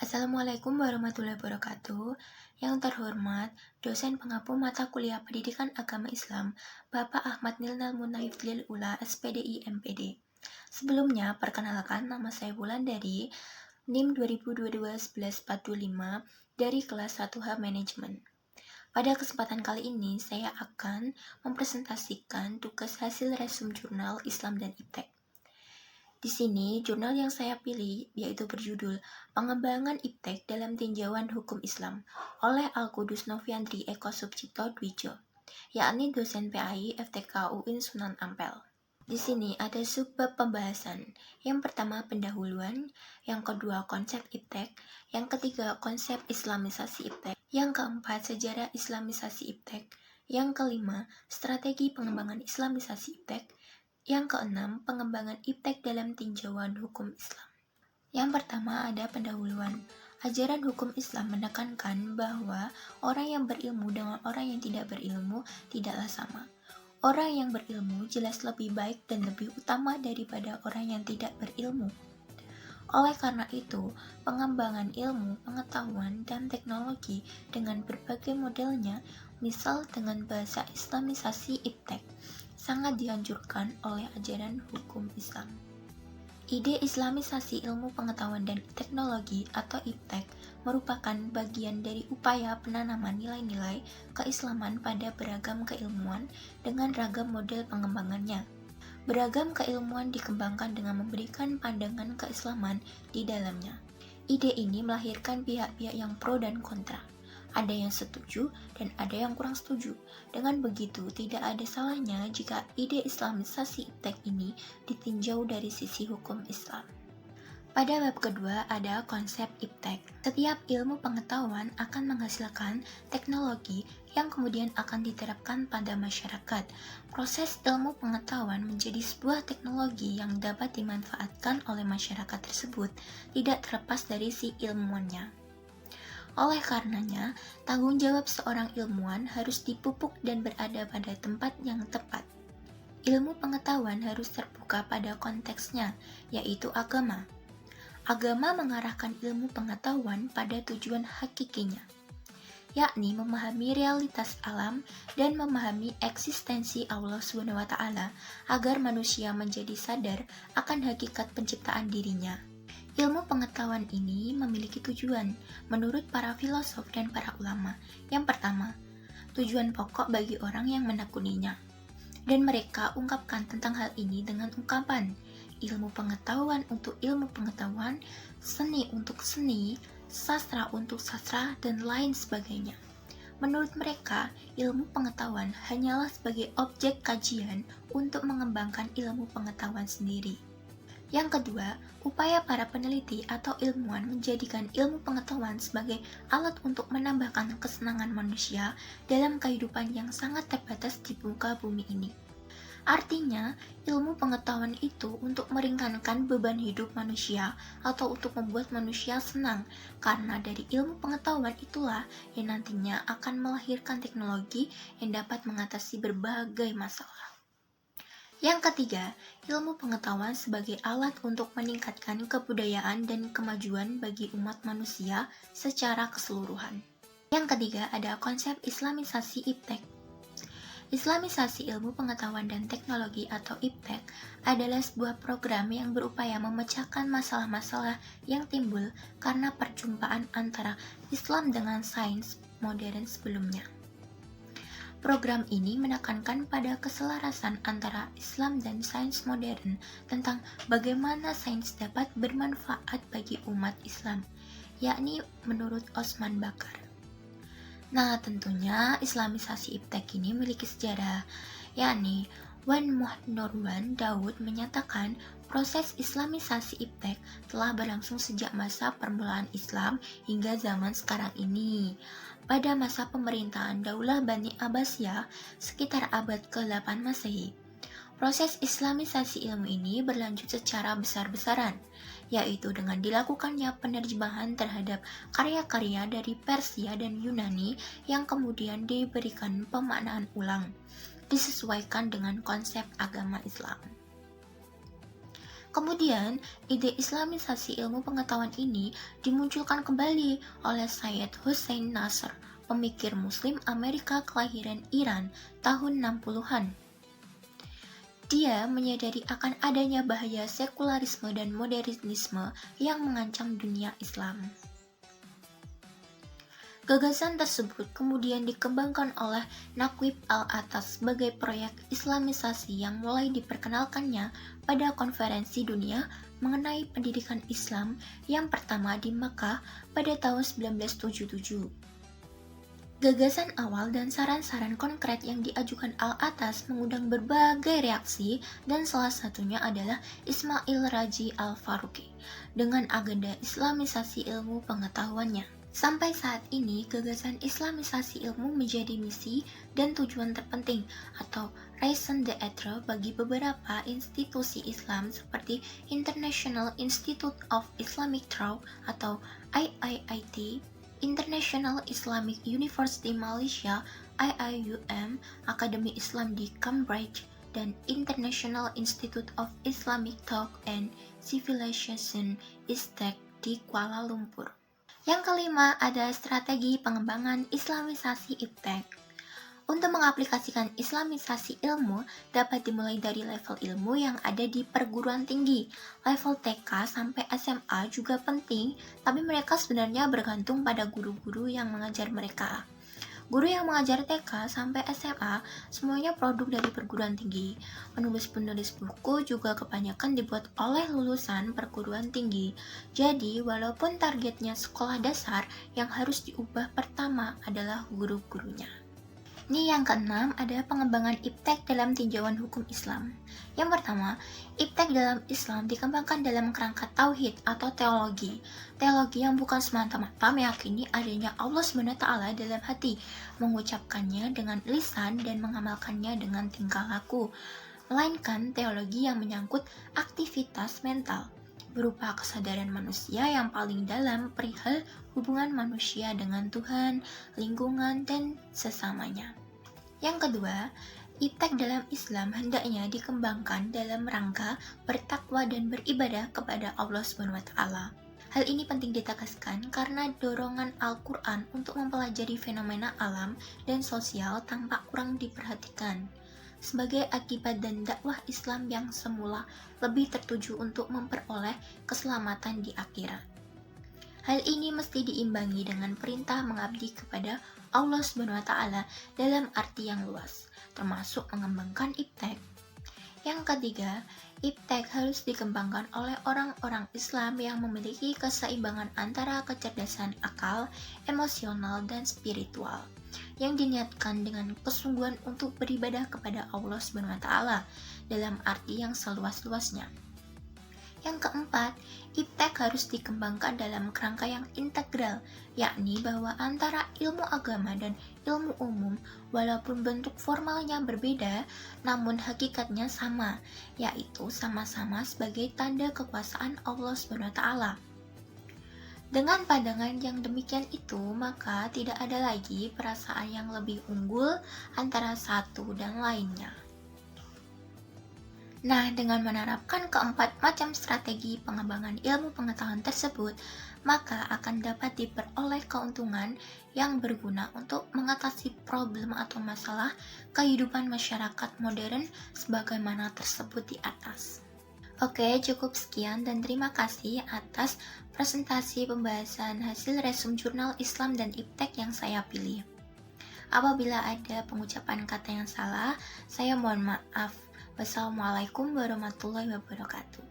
Assalamualaikum warahmatullahi wabarakatuh. Yang terhormat, dosen pengampu mata kuliah Pendidikan Agama Islam, Bapak Ahmad Nilnal Munaif Lil Ula, SPDI MPD. Sebelumnya, perkenalkan nama saya Wulandari, NIM 2022-1145 dari kelas 1H Manajemen. Pada kesempatan kali ini, saya akan mempresentasikan tugas hasil resum jurnal Islam dan Iptek. Di sini, jurnal yang saya pilih yaitu berjudul Pengembangan Iptek dalam Tinjauan Hukum Islam oleh Al-Qudus Noviandri Eko Subcipto Dwijo, yakni dosen PAI FTK UIN Sunan Ampel. Di sini ada subbab pembahasan. Yang pertama pendahuluan, yang kedua konsep Iptek, yang ketiga konsep Islamisasi Iptek, yang keempat sejarah Islamisasi Iptek, yang kelima strategi pengembangan Islamisasi Iptek, yang keenam, pengembangan Iptek dalam tinjauan hukum Islam. Yang pertama ada pendahuluan. Ajaran hukum Islam menekankan bahwa orang yang berilmu dengan orang yang tidak berilmu tidaklah sama. Orang yang berilmu jelas lebih baik dan lebih utama daripada orang yang tidak berilmu. Oleh karena itu, pengembangan ilmu, pengetahuan, dan teknologi dengan berbagai modelnya, misal dengan bahasa Islamisasi Iptek, sangat dianjurkan oleh ajaran hukum Islam. Ide Islamisasi ilmu pengetahuan dan teknologi atau Iptek merupakan bagian dari upaya penanaman nilai-nilai keislaman pada beragam keilmuan dengan ragam model pengembangannya. Beragam keilmuan dikembangkan dengan memberikan pandangan keislaman di dalamnya. Ide ini melahirkan pihak-pihak yang pro dan kontra. Ada yang setuju dan ada yang kurang setuju. Dengan begitu, tidak ada salahnya jika ide Islamisasi Iptek ini ditinjau dari sisi hukum Islam. Pada bab kedua ada konsep Iptek. Setiap ilmu pengetahuan akan menghasilkan teknologi yang kemudian akan diterapkan pada masyarakat. Proses ilmu pengetahuan menjadi sebuah teknologi yang dapat dimanfaatkan oleh masyarakat tersebut, tidak terlepas dari si ilmuannya. Oleh karenanya, tanggung jawab seorang ilmuwan harus dipupuk dan berada pada tempat yang tepat. Ilmu pengetahuan harus terbuka pada konteksnya, yaitu agama. Agama mengarahkan ilmu pengetahuan pada tujuan hakikinya, yakni memahami realitas alam dan memahami eksistensi Allah SWT agar manusia menjadi sadar akan hakikat penciptaan dirinya. Ilmu pengetahuan ini memiliki tujuan menurut para filosof dan para ulama. Yang pertama, tujuan pokok bagi orang yang menekuninya. Dan mereka ungkapkan tentang hal ini dengan ungkapan ilmu pengetahuan untuk ilmu pengetahuan, seni untuk seni, sastra untuk sastra, dan lain sebagainya. Menurut mereka, ilmu pengetahuan hanyalah sebagai objek kajian untuk mengembangkan ilmu pengetahuan sendiri. Yang kedua, upaya para peneliti atau ilmuwan menjadikan ilmu pengetahuan sebagai alat untuk menambahkan kesenangan manusia dalam kehidupan yang sangat terbatas di muka bumi ini. Artinya, ilmu pengetahuan itu untuk meringankan beban hidup manusia atau untuk membuat manusia senang, karena dari ilmu pengetahuan itulah yang nantinya akan melahirkan teknologi yang dapat mengatasi berbagai masalah. Yang ketiga, ilmu pengetahuan sebagai alat untuk meningkatkan kebudayaan dan kemajuan bagi umat manusia secara keseluruhan. Yang ketiga ada konsep Islamisasi Iptek. Islamisasi ilmu pengetahuan dan teknologi atau Iptek adalah sebuah program yang berupaya memecahkan masalah-masalah yang timbul karena perjumpaan antara Islam dengan sains modern sebelumnya. Program ini menekankan pada keselarasan antara Islam dan sains modern tentang bagaimana sains dapat bermanfaat bagi umat Islam, yakni menurut Osman Bakar. Nah, tentunya Islamisasi Iptek ini memiliki sejarah, yakni Wan Nurwan Daud menyatakan proses Islamisasi Iptek telah berlangsung sejak masa permulaan Islam hingga zaman sekarang ini. Pada masa pemerintahan Daulah Bani Abbasiyah sekitar abad ke-8 Masehi. Proses Islamisasi ilmu ini berlanjut secara besar-besaran, yaitu dengan dilakukannya penerjemahan terhadap karya-karya dari Persia dan Yunani yang kemudian diberikan pemaknaan ulang, disesuaikan dengan konsep agama Islam. Kemudian, ide Islamisasi ilmu pengetahuan ini dimunculkan kembali oleh Syed Hussein Nasr, pemikir Muslim Amerika kelahiran Iran tahun 60-an. Dia menyadari akan adanya bahaya sekularisme dan modernisme yang mengancam dunia Islam. Gagasan tersebut kemudian dikembangkan oleh Naqib al-Atas sebagai proyek Islamisasi yang mulai diperkenalkannya pada konferensi dunia mengenai pendidikan Islam yang pertama di Makkah pada tahun 1977. Gagasan awal dan saran-saran konkret yang diajukan al-Atas mengundang berbagai reaksi dan salah satunya adalah Ismail Raji al-Faruqi dengan agenda Islamisasi ilmu pengetahuannya. Sampai saat ini, gagasan Islamisasi ilmu menjadi misi dan tujuan terpenting atau raison d'être bagi beberapa institusi Islam seperti International Institute of Islamic Thought atau IIIT, International Islamic University Malaysia IIUM, Akademi Islam di Cambridge, dan International Institute of Islamic Thought and Civilization ISTEC di Kuala Lumpur. Yang kelima ada strategi pengembangan Islamisasi IPTEK. Untuk mengaplikasikan Islamisasi ilmu dapat dimulai dari level ilmu yang ada di perguruan tinggi. Level TK sampai SMA juga penting, tapi mereka sebenarnya bergantung pada guru-guru yang mengajar mereka. Guru yang mengajar TK sampai SMA semuanya produk dari perguruan tinggi. Penulis-penulis buku juga kebanyakan dibuat oleh lulusan perguruan tinggi. Jadi, walaupun targetnya sekolah dasar, yang harus diubah pertama adalah guru-gurunya. Ini yang keenam, ada pengembangan IPTEK dalam tinjauan hukum Islam. Yang pertama, IPTEK dalam Islam dikembangkan dalam kerangka tauhid atau teologi. Teologi yang bukan semata-mata meyakini adanya Allah SWT dalam hati, mengucapkannya dengan lisan dan mengamalkannya dengan tingkah laku, melainkan teologi yang menyangkut aktivitas mental, berupa kesadaran manusia yang paling dalam perihal hubungan manusia dengan Tuhan, lingkungan, dan sesamanya. Yang kedua, IPTEK dalam Islam hendaknya dikembangkan dalam rangka bertakwa dan beribadah kepada Allah SWT. Hal ini penting ditegaskan karena dorongan Al-Quran untuk mempelajari fenomena alam dan sosial tampak kurang diperhatikan sebagai akibat dan dakwah Islam yang semula lebih tertuju untuk memperoleh keselamatan di akhirat. Hal ini mesti diimbangi dengan perintah mengabdi kepada Allah SWT dalam arti yang luas, termasuk mengembangkan IPTEK. Yang ketiga, IPTEK harus dikembangkan oleh orang-orang Islam yang memiliki keseimbangan antara kecerdasan akal, emosional, dan spiritual, yang diniatkan dengan kesungguhan untuk beribadah kepada Allah SWT dalam arti yang seluas-luasnya. Yang keempat, IPTEK harus dikembangkan dalam kerangka yang integral, yakni bahwa antara ilmu agama dan ilmu umum, walaupun bentuk formalnya berbeda, namun hakikatnya sama, yaitu sama-sama sebagai tanda kekuasaan Allah SWT. Dengan pandangan yang demikian itu, maka tidak ada lagi perasaan yang lebih unggul antara satu dan lainnya. Nah, dengan menerapkan keempat macam strategi pengembangan ilmu pengetahuan tersebut, maka akan dapat diperoleh keuntungan yang berguna untuk mengatasi problem atau masalah kehidupan masyarakat modern sebagaimana tersebut di atas. Oke, cukup sekian dan terima kasih atas presentasi pembahasan hasil resum jurnal Islam dan IPTEK yang saya pilih. Apabila ada pengucapan kata yang salah, saya mohon maaf. Wassalamualaikum warahmatullahi wabarakatuh.